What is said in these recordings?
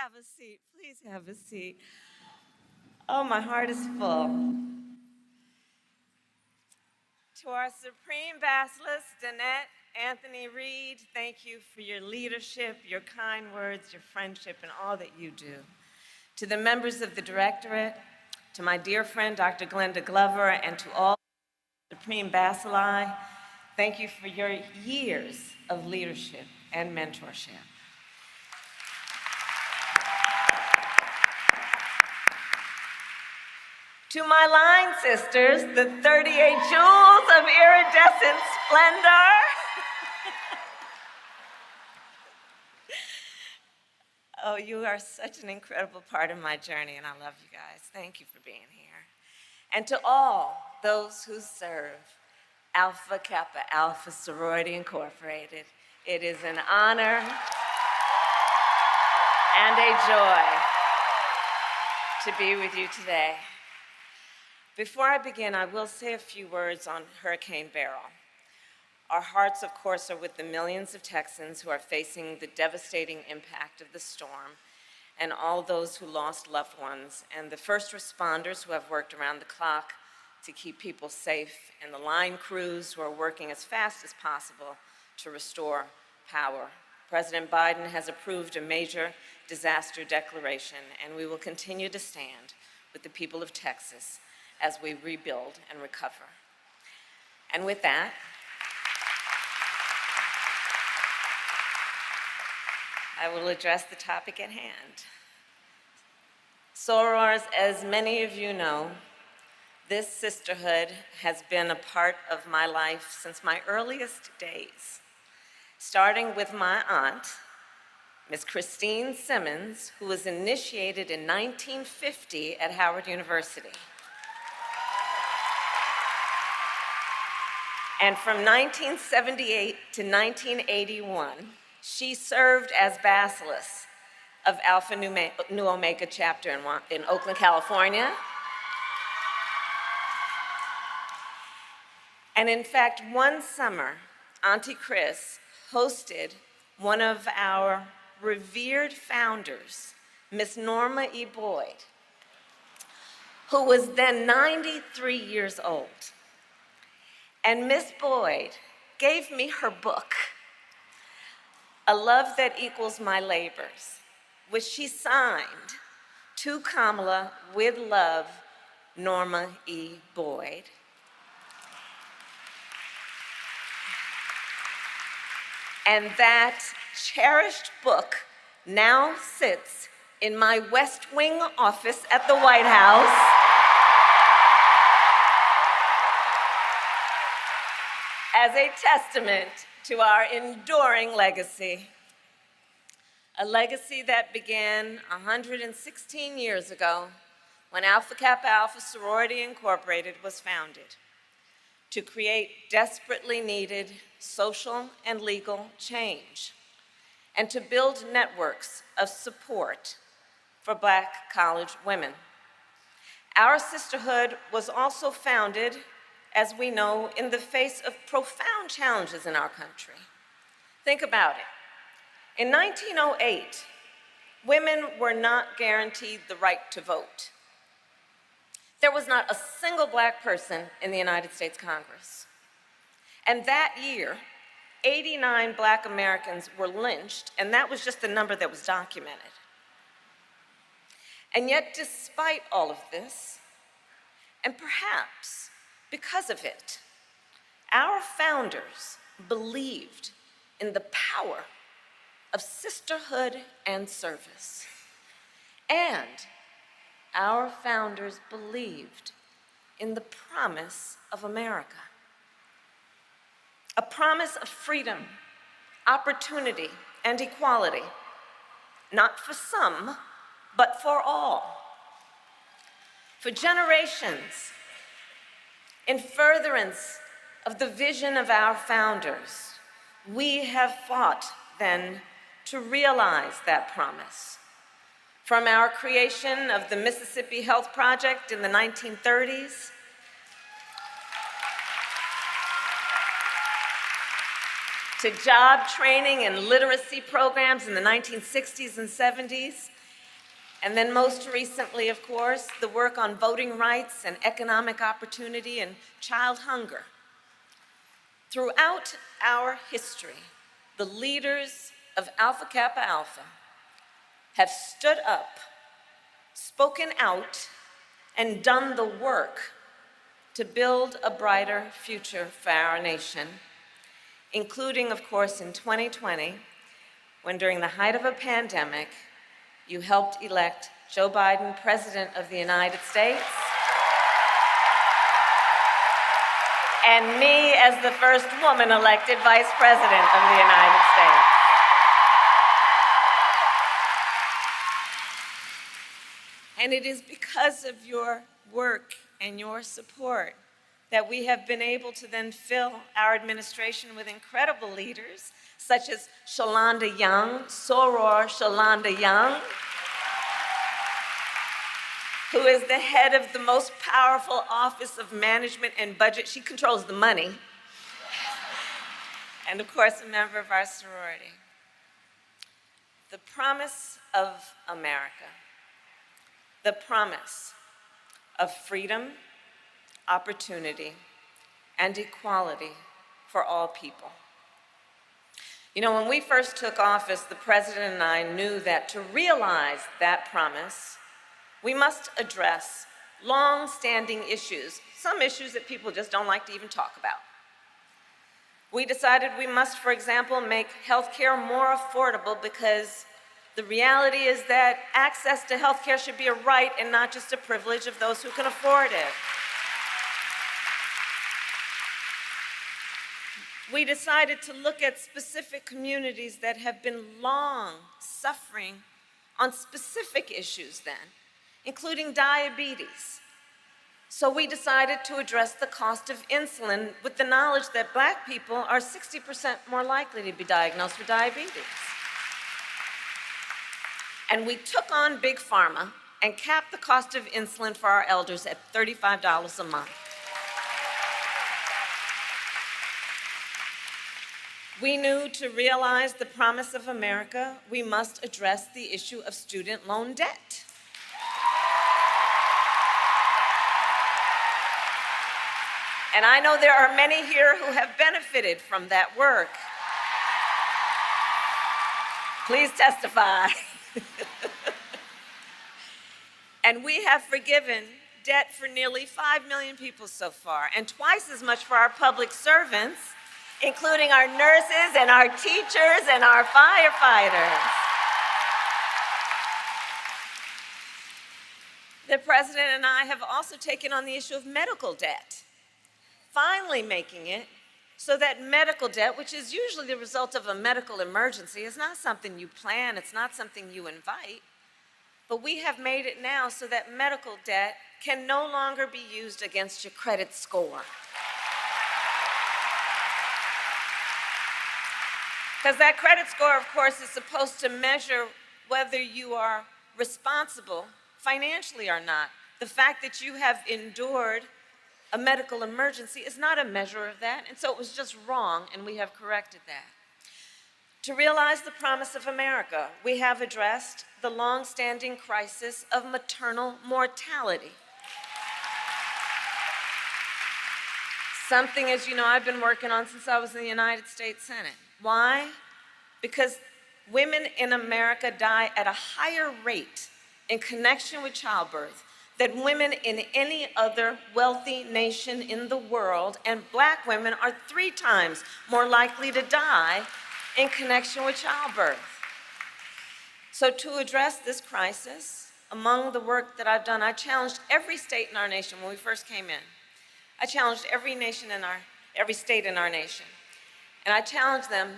have a seat. Please have a seat. Oh, my heart is full. To our Supreme Basilisk, Danette, Anthony Reed, thank you for your leadership, your kind words, your friendship, and all that you do. To the members of the Directorate, to my dear friend, Dr. Glenda Glover, and to all Supreme Bacilli, thank you for your years of leadership and mentorship. To my line sisters, the 38 jewels of iridescent splendor. Oh, you are such an incredible part of my journey, and I love you guys. Thank you for being here. And to all those who serve Alpha Kappa Alpha Sorority Incorporated, it is an honor and a joy to be with you today. Before I begin, I will say a few words on Hurricane Beryl. Our hearts, of course, are with the millions of Texans who are facing the devastating impact of the storm, and all those who lost loved ones, and the first responders who have worked around the clock to keep people safe, and the line crews who are working as fast as possible to restore power. President Biden has approved a major disaster declaration, and we will continue to stand with the people of Texas as we rebuild and recover. And with that, I will address the topic at hand. Sorors, as many of you know, this sisterhood has been a part of my life since my earliest days, starting with my aunt, Miss Christine Simmons, who was initiated in 1950 at Howard University. And from 1978 to 1981, she served as Basilisk of Alpha Nu Omega chapter in Oakland, California. And in fact, one summer, Auntie Chris hosted one of our revered founders, Miss Norma E. Boyd, who was then 93 years old. And Miss Boyd gave me her book, A Love That Equals My Labors, which she signed to Kamala with love, Norma E. Boyd. And that cherished book now sits in my West Wing office at the White House. As a testament to our enduring legacy. A legacy that began 116 years ago when Alpha Kappa Alpha Sorority Incorporated was founded to create desperately needed social and legal change and to build networks of support for Black college women. Our sisterhood was also founded, as we know, in the face of profound challenges in our country. Think about it. In 1908, women were not guaranteed the right to vote. There was not a single Black person in the United States Congress. And that year, 89 Black Americans were lynched, and that was just the number that was documented. And yet, despite all of this, and perhaps because of it, our founders believed in the power of sisterhood and service. And our founders believed in the promise of America. A promise of freedom, opportunity, and equality, not for some, but for all. For generations, in furtherance of the vision of our founders, we have fought then to realize that promise. From our creation of the Mississippi Health Project in the 1930s, to job training and literacy programs in the 1960s and 70s, And then most recently, of course, the work on voting rights and economic opportunity and child hunger. Throughout our history, the leaders of Alpha Kappa Alpha have stood up, spoken out, and done the work to build a brighter future for our nation, including, of course, in 2020, when during the height of a pandemic, you helped elect Joe Biden, President of the United States, and me as the first woman elected Vice President of the United States. And it is because of your work and your support that we have been able to then fill our administration with incredible leaders, such as Shalonda Young, Soror Shalonda Young, who is the head of the most powerful Office of Management and Budget. She controls the money. And of course, a member of our sorority. The promise of America, the promise of freedom, opportunity, and equality for all people. You know, when we first took office, the president and I knew that to realize that promise, we must address long-standing issues, some issues that people just don't like to even talk about. We decided we must, for example, make healthcare more affordable, because the reality is that access to healthcare should be a right and not just a privilege of those who can afford it. We decided to look at specific communities that have been long suffering on specific issues then, including diabetes. So we decided to address the cost of insulin with the knowledge that Black people are 60% more likely to be diagnosed with diabetes. And we took on Big Pharma and capped the cost of insulin for our elders at $35 a month. We knew to realize the promise of America, we must address the issue of student loan debt. And I know there are many here who have benefited from that work. Please testify. And we have forgiven debt for nearly 5 million people so far, and twice as much for our public servants, including our nurses and our teachers and our firefighters. The president and I have also taken on the issue of medical debt, finally making it so that medical debt, which is usually the result of a medical emergency, is not something you plan, it's not something you invite, but we have made it now so that medical debt can no longer be used against your credit score. Because that credit score, of course, is supposed to measure whether you are responsible financially or not. The fact that you have endured a medical emergency is not a measure of that, and so it was just wrong, and we have corrected that. To realize the promise of America, we have addressed the long-standing crisis of maternal mortality. Something, as you know, I've been working on since I was in the United States Senate. Why? Because women in America die at a higher rate in connection with childbirth than women in any other wealthy nation in the world, and Black women are 3 times more likely to die in connection with childbirth. So to address this crisis, among the work that I've done, I challenged every state in our nation when we first came in. I challenged every state in our nation. And I challenged them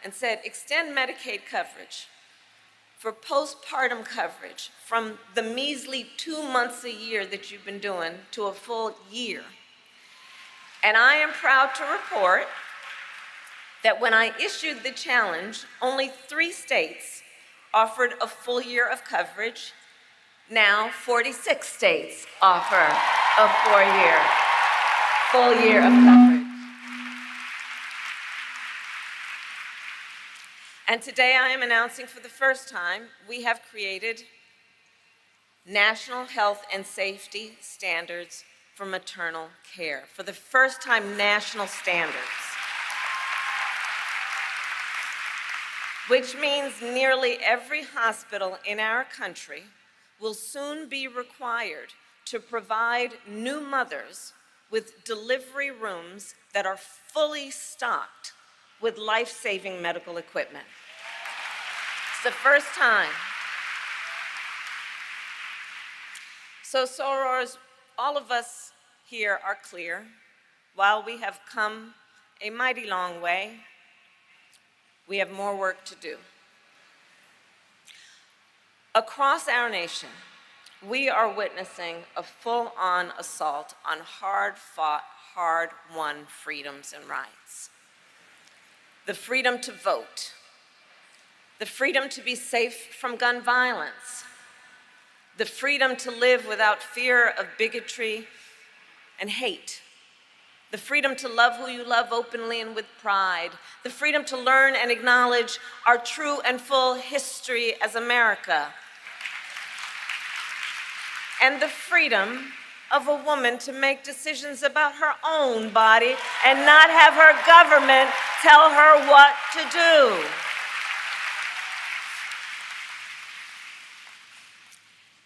and said, extend Medicaid coverage for postpartum coverage from the measly 2 months a year that you've been doing to a full year. And I am proud to report that when I issued the challenge, only 3 states offered a full year of coverage. Now 46 states offer a full year of coverage. And today I am announcing for the first time, we have created national health and safety standards for maternal care. For the first time, national standards. Which means nearly every hospital in our country will soon be required to provide new mothers with delivery rooms that are fully stocked with life-saving medical equipment. It's the first time. So sorors, all of us here are clear. While we have come a mighty long way, we have more work to do. Across our nation, we are witnessing a full-on assault on hard-fought, hard-won freedoms and rights. The freedom to vote, the freedom to be safe from gun violence, the freedom to live without fear of bigotry and hate, the freedom to love who you love openly and with pride, the freedom to learn and acknowledge our true and full history as America, and the freedom of a woman to make decisions about her own body and not have her government tell her what to do.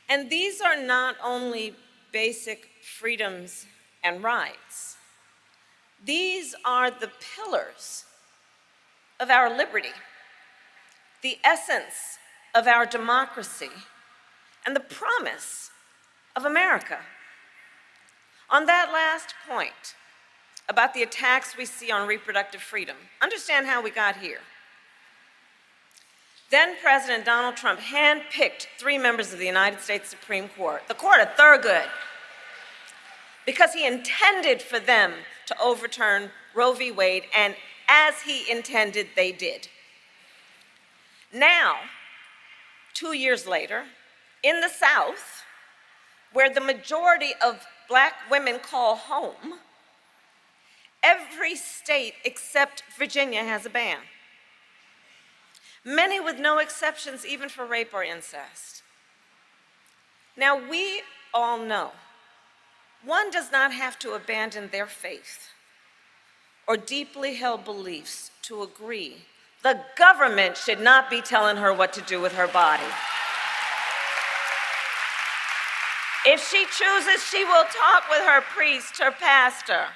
And these are not only basic freedoms and rights. These are the pillars of our liberty, the essence of our democracy, and the promise of America. On that last point about the attacks we see on reproductive freedom, understand how we got here. Then President Donald Trump handpicked 3 members of the United States Supreme Court, the Court of Thurgood, because he intended for them to overturn Roe v. Wade, and as he intended, they did. Now, 2 years later, in the South, where the majority of Black women call home, every state except Virginia has a ban. Many with no exceptions, even for rape or incest. Now, we all know one does not have to abandon their faith or deeply held beliefs to agree the government should not be telling her what to do with her body. If she chooses, she will talk with her priest, her pastor.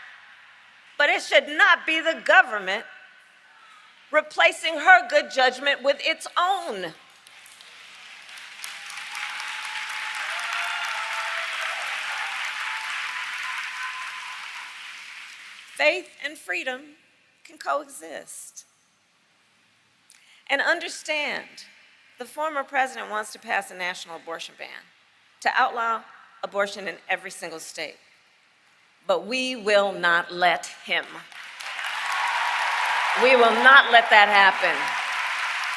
But it should not be the government replacing her good judgment with its own. Faith and freedom can coexist. And understand, the former president wants to pass a national abortion ban to outlaw abortion in every single state. But we will not let him. We will not let that happen.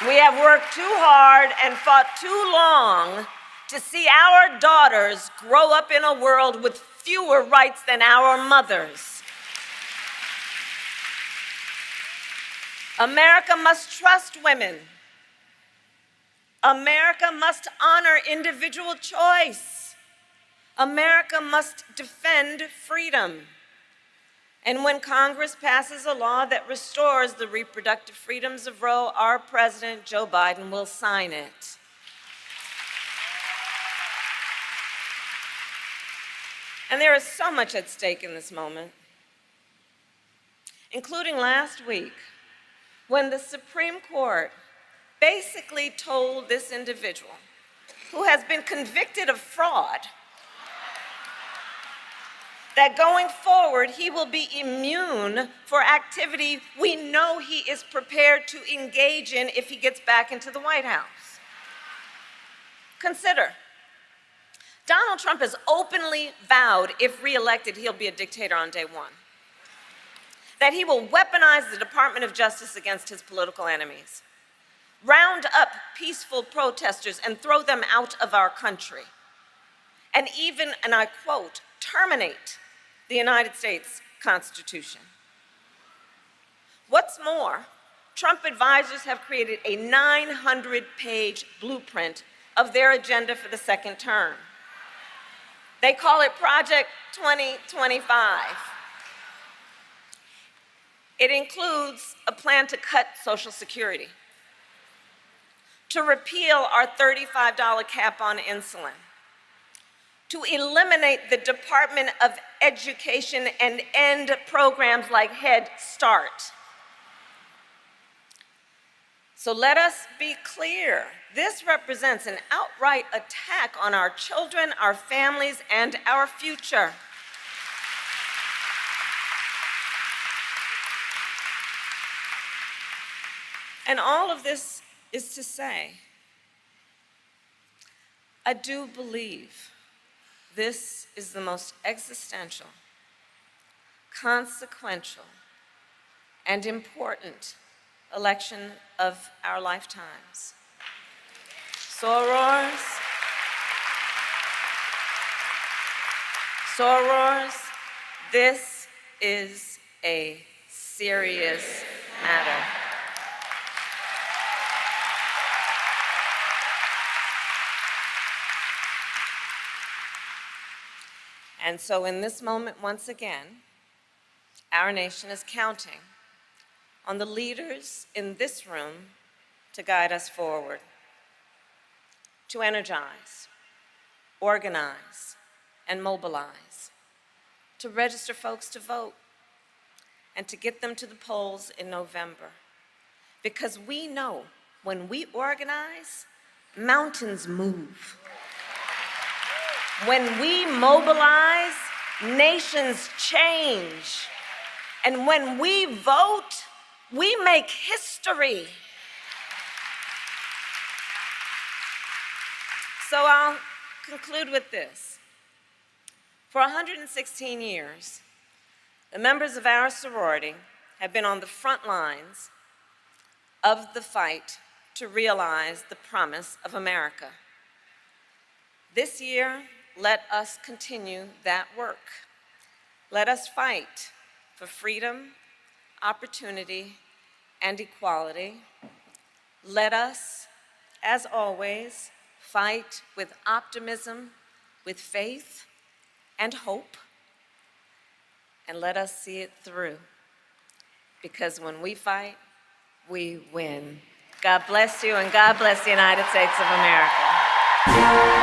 We have worked too hard and fought too long to see our daughters grow up in a world with fewer rights than our mothers. America must trust women. America must honor individual choice. America must defend freedom. And when Congress passes a law that restores the reproductive freedoms of Roe, our President, Joe Biden, will sign it. And there is so much at stake in this moment, including last week, when the Supreme Court basically told this individual, who has been convicted of fraud, that going forward, he will be immune for activity we know he is prepared to engage in if he gets back into the White House. Consider, Donald Trump has openly vowed, if reelected, he'll be a dictator on day one. That he will weaponize the Department of Justice against his political enemies, round up peaceful protesters and throw them out of our country, and even, and I quote, terminate the United States Constitution. What's more, Trump advisors have created a 900-page blueprint of their agenda for the second term. They call it Project 2025. It includes a plan to cut Social Security, to repeal our $35 cap on insulin, to eliminate the Department of Education and end programs like Head Start. So let us be clear. This represents an outright attack on our children, our families, and our future. And all of this is to say, I do believe this is the most existential, consequential, and important election of our lifetimes. Sorors, this is a serious matter. And so in this moment, once again, our nation is counting on the leaders in this room to guide us forward, to energize, organize, and mobilize, to register folks to vote, and to get them to the polls in November. Because we know when we organize, mountains move. When we mobilize, nations change. And when we vote, we make history. So I'll conclude with this. For 116 years, the members of our sorority have been on the front lines of the fight to realize the promise of America. This year, let us continue that work. Let us fight for freedom, opportunity, and equality. Let us, as always, fight with optimism, with faith, and hope. And let us see it through. Because when we fight, we win. God bless you, and God bless the United States of America.